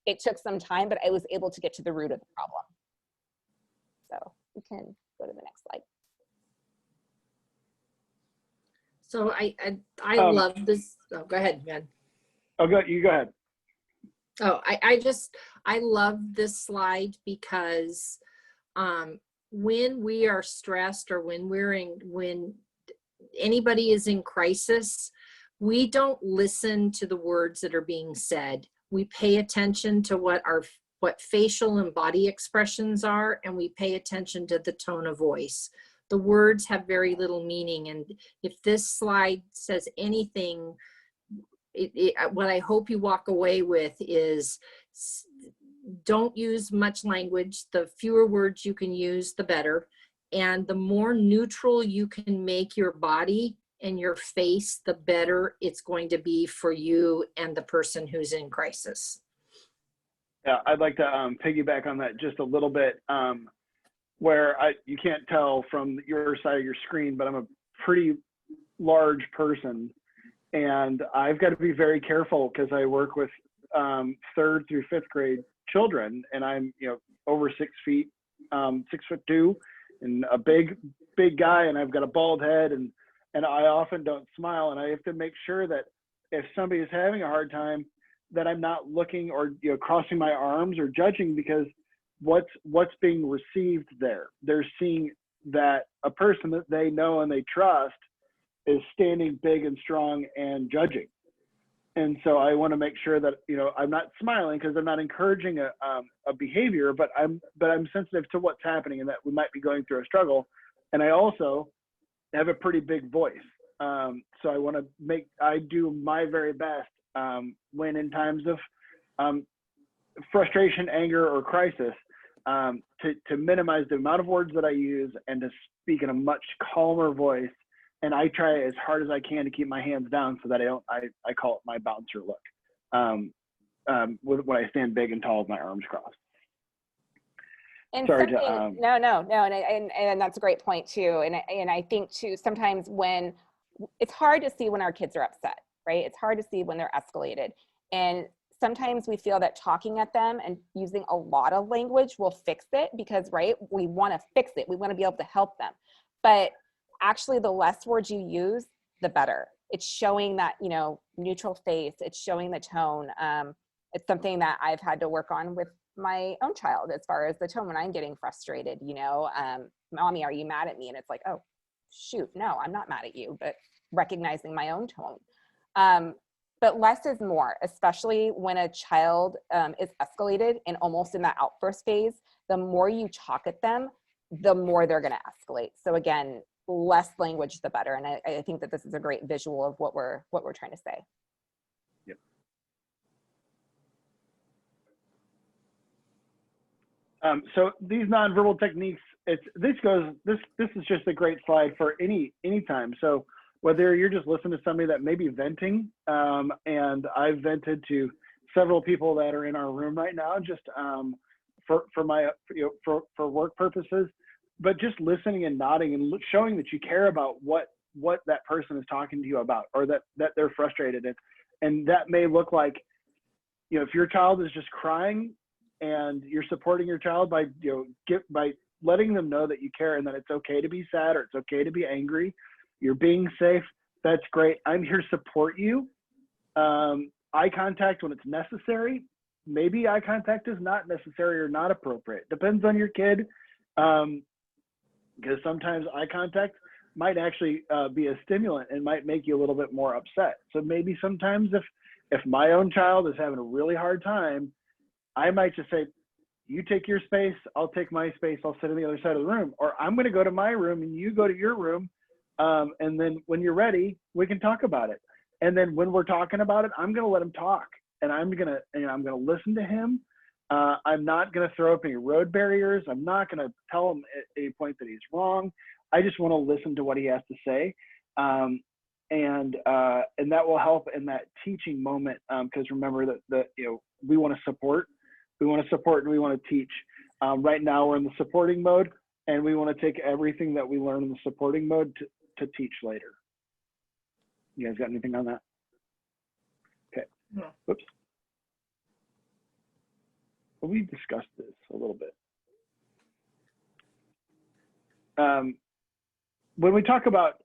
It took some time, but I was able to get to the root of the problem. So we can go to the next slide. So I love this. Oh, go ahead, man. Oh, you go ahead. Oh, I love this slide because when we are stressed, or when anybody is in crisis, we don't listen to the words that are being said. We pay attention to what facial and body expressions are, and we pay attention to the tone of voice. The words have very little meaning. And if this slide says anything, what I hope you walk away with is, don't use much language. The fewer words you can use, the better. And the more neutral you can make your body and your face, the better it's going to be for you and the person who's in crisis. Yeah, I'd like to piggyback on that just a little bit, where you can't tell from your side of your screen, but I'm a pretty large person, and I've got to be very careful because I work with 3rd through 5th grade children, and I'm, over 6 feet, 6'2", and a big guy, and I've got a bald head, and I often don't smile, and I have to make sure that if somebody is having a hard time, that I'm not looking or crossing my arms or judging, because what's being received there. They're seeing that a person that they know and they trust is standing big and strong and judging. And so I want to make sure that, I'm not smiling because I'm not encouraging a behavior, but I'm sensitive to what's happening and that we might be going through a struggle. And I also have a pretty big voice. So I do my very best when in times of frustration, anger, or crisis, to minimize the amount of words that I use and to speak in a much calmer voice. And I try as hard as I can to keep my hands down so that I call it my bouncer look, when I stand big and tall with my arms crossed. And Sorry no, and that's a great point too. And I think too, sometimes when it's hard to see when our kids are upset, right? It's hard to see when they're escalated. And sometimes we feel that talking at them and using a lot of language will fix it because, right, we want to fix it. We want to be able to help them. But actually, the less words you use, the better. It's showing that, neutral face. It's showing the tone. It's something that I've had to work on with my own child as far as the tone when I'm getting frustrated, Mommy, are you mad at me? And it's like, oh, shoot, no, I'm not mad at you, but recognizing my own tone. But less is more, especially when a child is escalated and almost in that outburst phase. The more you talk at them, the more they're going to escalate. So again, less language, the better. And I think that this is a great visual of what we're trying to say. Yep. So these nonverbal techniques, this is just a great slide for any time. So whether you're just listening to somebody that may be venting, and I've vented to several people that are in our room right now, just for work purposes, but just listening and nodding and showing that you care about what that person is talking to you about, or that they're frustrated. And that may look like, if your child is just crying and you're supporting your child by letting them know that you care and that it's okay to be sad or it's okay to be angry. You're being safe. That's great. I'm here to support you. Eye contact when it's necessary. Maybe eye contact is not necessary or not appropriate. Depends on your kid. Because sometimes eye contact might actually be a stimulant and might make you a little bit more upset. So maybe sometimes if my own child is having a really hard time, I might just say, you take your space, I'll take my space, I'll sit on the other side of the room. Or I'm going to go to my room and you go to your room. And then when you're ready, we can talk about it. And then when we're talking about it, I'm going to let him talk, and I'm going to listen to him. I'm not going to throw up any road barriers. I'm not going to tell him at any point that he's wrong. I just want to listen to what he has to say. And that will help in that teaching moment. Because remember that we want to support, and we want to teach. Right now we're in the supporting mode, and we want to take everything that we learn in the supporting mode to teach later. You guys got anything on that? Okay. No. Whoops. Well, we discussed this a little bit. When we talk about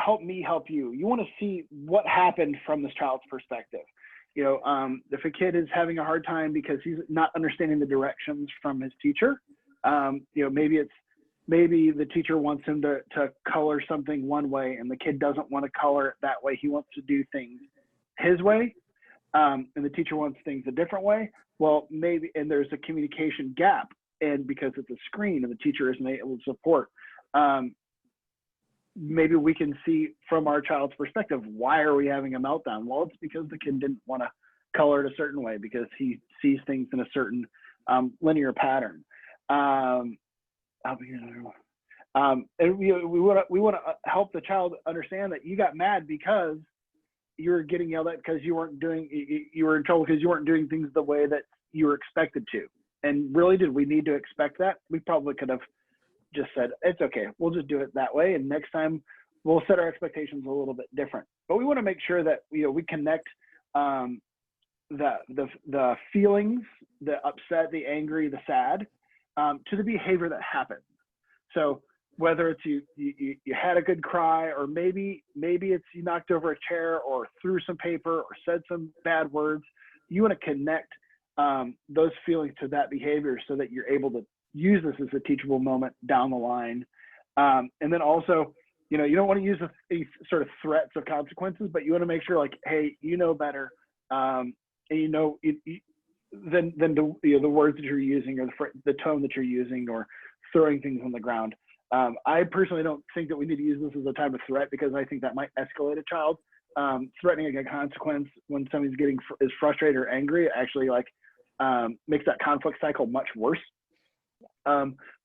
help me, help you, you want to see what happened from this child's perspective. If a kid is having a hard time because he's not understanding the directions from his teacher, maybe the teacher wants him to color something one way and the kid doesn't want to color it that way. He wants to do things his way, and the teacher wants things a different way. Well, maybe, and there's a communication gap, and because it's a screen and the teacher isn't able to support, maybe we can see from our child's perspective, why are we having a meltdown? Well, it's because the kid didn't want to color it a certain way because he sees things in a certain linear pattern. And we want to help the child understand that you got mad because you were getting yelled at because you were in trouble because you weren't doing things the way that you were expected to. And really, did we need to expect that? We probably could have just said, it's okay, we'll just do it that way. And next time we'll set our expectations a little bit different. But we want to make sure that we connect the feelings, the upset, the angry, the sad, to the behavior that happened. So whether it's you had a good cry, or maybe it's you knocked over a chair or threw some paper or said some bad words, you want to connect those feelings to that behavior so that you're able to use this as a teachable moment down the line. And then also, you don't want to use a sort of threats of consequences, but you want to make sure, like, hey, you know better, and than the words that you're using, or the tone that you're using, or throwing things on the ground. I personally don't think that we need to use this as a time of threat, because I think that might escalate a child. Threatening a consequence when somebody's is frustrated or angry actually makes that conflict cycle much worse.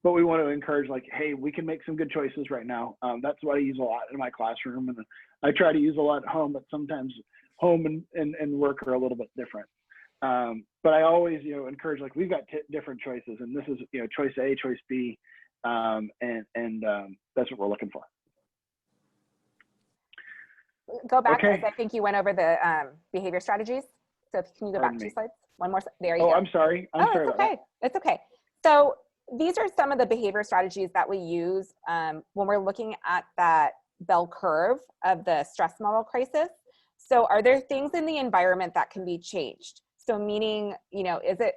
But we want to encourage, like, hey, we can make some good choices right now. That's what I use a lot in my classroom, and I try to use a lot at home, but sometimes home and work are a little bit different. But I always, encourage, like, we've got different choices, and this is, choice A, choice B, and that's what we're looking for. Go back, Okay. because I think you went over the behavior strategies. So can you go back 2 slides? One more. There you go. I'm sorry. I'm sorry it's about okay. It's okay. So these are some of the behavior strategies that we use when we're looking at that bell curve of the stress model crisis. So are there things in the environment that can be changed? So meaning, is it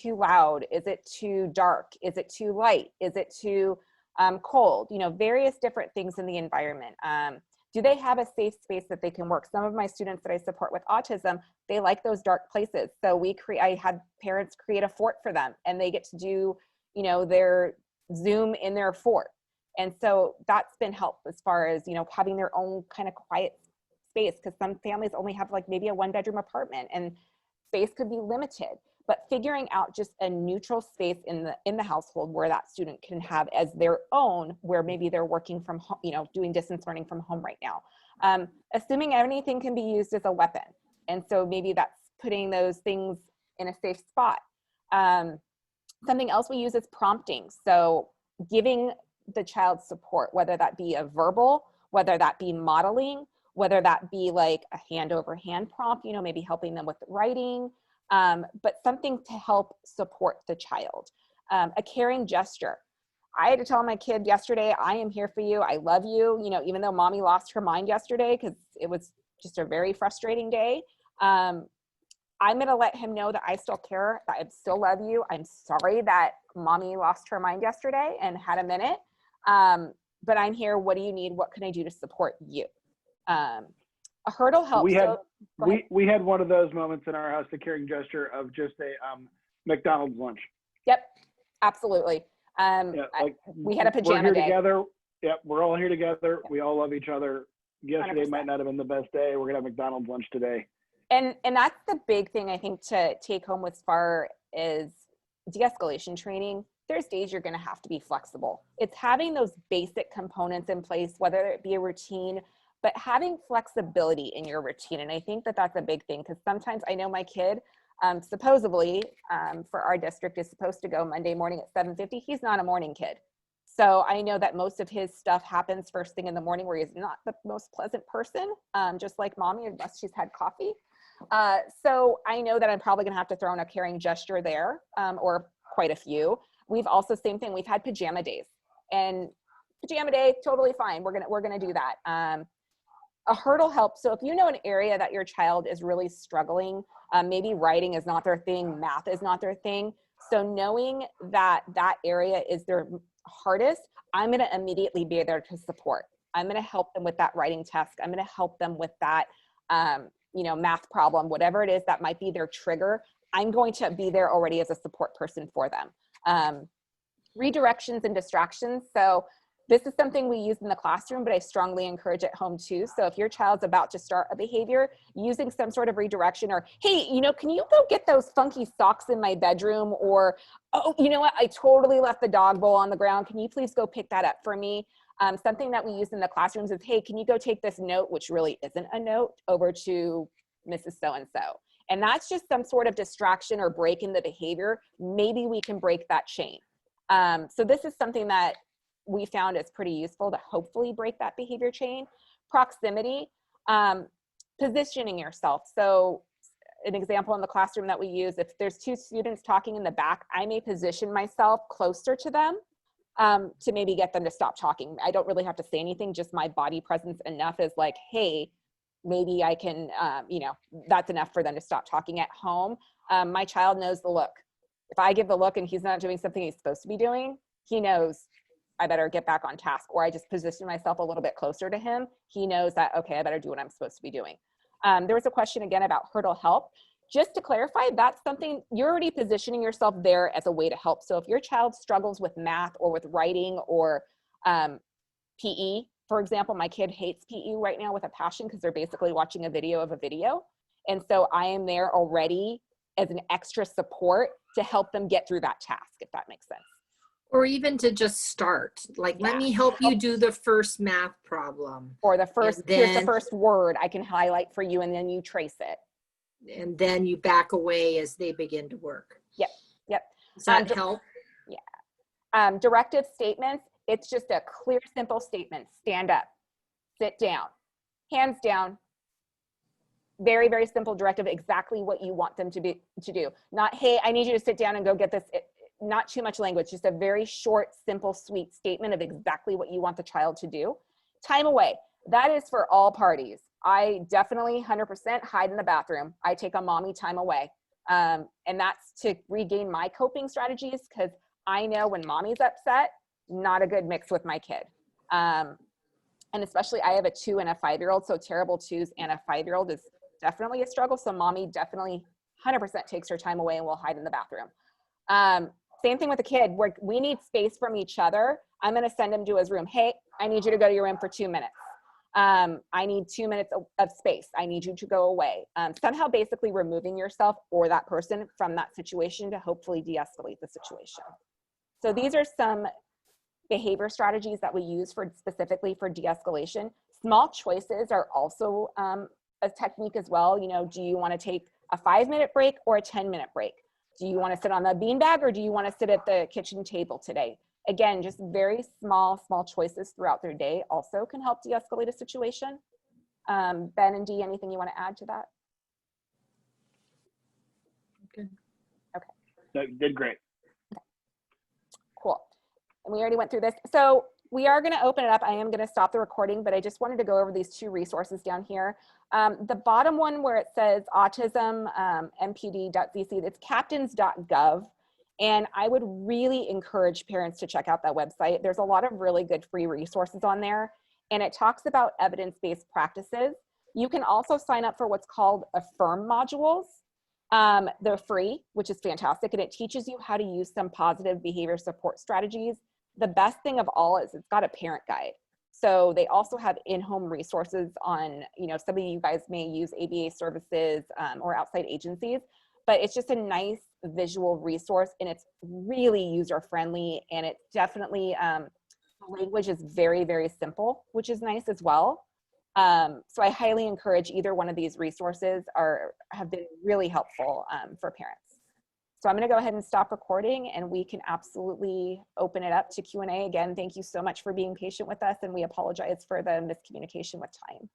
too loud? Is it too dark? Is it too light? Is it too cold? Various different things in the environment. Do they have a safe space that they can work? Some of my students that I support with autism, they like those dark places. So I had parents create a fort for them, and they get to do, their Zoom in their fort. And so that's been helpful as far as, having their own kind of quiet space, because some families only have like maybe a 1-bedroom apartment and space could be limited. But figuring out just a neutral space in the household where that student can have as their own, where maybe they're working from home, doing distance learning from home right now. Assuming anything can be used as a weapon. And so maybe that's putting those things in a safe spot. Something else we use is prompting. So giving the child support, whether that be a verbal, whether that be modeling, whether that be like a hand over hand prompt, maybe helping them with writing, but something to help support the child. A caring gesture. I had to tell my kid yesterday, I am here for you. I love you. Even though mommy lost her mind yesterday, because it was just a very frustrating day. I'm going to let him know that I still care, that I still love you. I'm sorry that mommy lost her mind yesterday and had a minute. But I'm here. What do you need? What can I do to support you? A hurdle helps. We had one of those moments in our house, the caring gesture of just a McDonald's lunch. Yep, absolutely. We had a pajama day. Together. Yep, we're all here together. We all love each other. Yesterday 100%. might not have been the best day. We're gonna have McDonald's lunch today. And that's the big thing I think to take home as far as de-escalation training. There's days you're going to have to be flexible. It's having those basic components in place, whether it be a routine, but having flexibility in your routine. And I think that that's a big thing, because sometimes I know my kid supposedly for our district is supposed to go Monday morning at 7:50. He's not a morning kid. So I know that most of his stuff happens first thing in the morning, where he's not the most pleasant person, just like mommy, unless she's had coffee. So I know that I'm probably gonna have to throw in a caring gesture there, or quite a few. We've also, same thing, we've had pajama days, and pajama day, totally fine. We're gonna do that. A hurdle helps. So if you know an area that your child is really struggling, maybe writing is not their thing, math is not their thing. So knowing that that area is their hardest, I'm gonna immediately be there to support. I'm gonna help them with that writing task. I'm gonna help them with that math problem, whatever it is that might be their trigger. I'm going to be there already as a support person for them. Redirections and distractions. So this is something we use in the classroom, but I strongly encourage at home too. So if your child's about to start a behavior, using some sort of redirection, or, hey, can you go get those funky socks in my bedroom? Or, oh, you know what? I totally left the dog bowl on the ground. Can you please go pick that up for me? Something that we use in the classrooms is, hey, can you go take this note, which really isn't a note, over to Mrs. So-and-so? And that's just some sort of distraction or break in the behavior. Maybe we can break that chain. So this is something that we found is pretty useful to hopefully break that behavior chain. Proximity, positioning yourself. So an example in the classroom that we use, if there's two students talking in the back, I may position myself closer to them to maybe get them to stop talking. I don't really have to say anything, just my body presence enough is like, hey, maybe I can, you know, that's enough for them to stop talking. At home, my child knows the look. If I give the look and he's not doing something he's supposed to be doing, he knows I better get back on task, or I just position myself a little bit closer to him. He knows that, okay, I better do what I'm supposed to be doing. There was a question again about hurdle help. Just to clarify, that's something you're already positioning yourself there as a way to help. So if your child struggles with math or with writing or PE, for example, my kid hates PE right now with a passion because they're basically watching a video of a video. And so I am there already as an extra support to help them get through that task, if that makes sense. Or even to just start, like, let me help you do the first math problem. Or the first, And here's the then- first word I can highlight for you, and then you trace it. And then you back away as they begin to work. Yep. Does that help? Directive statements, it's just a clear, simple statement. Stand up, sit down, hands down. Very, very simple directive, exactly what you want them to do. Not, hey, I need you to sit down and go get this. Not too much language, just a very short, simple, sweet statement of exactly what you want the child to do. Time away, that is for all parties. I definitely 100% hide in the bathroom. I take a mommy time away. And that's to regain my coping strategies, because I know when mommy's upset, not a good mix with my kid. And especially I have a 2 and a 5-year-old, so terrible 2s and a 5-year-old is definitely a struggle. So mommy definitely 100% takes her time away and will hide in the bathroom. Same thing with a kid, where we need space from each other. I'm gonna send him to his room. Hey, I need you to go to your room for 2 minutes. I need 2 minutes of space. I need you to go away. Somehow basically removing yourself or that person from that situation to hopefully de-escalate the situation. So these are some behavior strategies that we use for specifically for de-escalation. Small choices are also a technique as well. You know, do you want to take a 5-minute break or a 10-minute break? Do you want to sit on the beanbag or do you want to sit at the kitchen table today? Again, just very small choices throughout their day also can help de-escalate a situation. Ben and Dee, anything you want to add to that? Good. Okay. No, you did great. Cool. And we already went through this. So we are going to open it up. I am going to stop the recording, but I just wanted to go over these 2 resources down here. The bottom one where it says autism, mpd.cc, it's captains.gov. And I would really encourage parents to check out that website. There's a lot of really good free resources on there. And it talks about evidence-based practices. You can also sign up for what's called Affirm modules. They're free, which is fantastic. And it teaches you how to use some positive behavior support strategies. The best thing of all is it's got a parent guide. So they also have in-home resources on, you know, some of you guys may use ABA services or outside agencies, but it's just a nice visual resource and it's really user-friendly, and it definitely, the language is very, very simple, which is nice as well. So I highly encourage either one of these resources have been really helpful for parents. So I'm going to go ahead and stop recording and we can absolutely open it up to Q&A. Again, thank you so much for being patient with us, and we apologize for the miscommunication with time.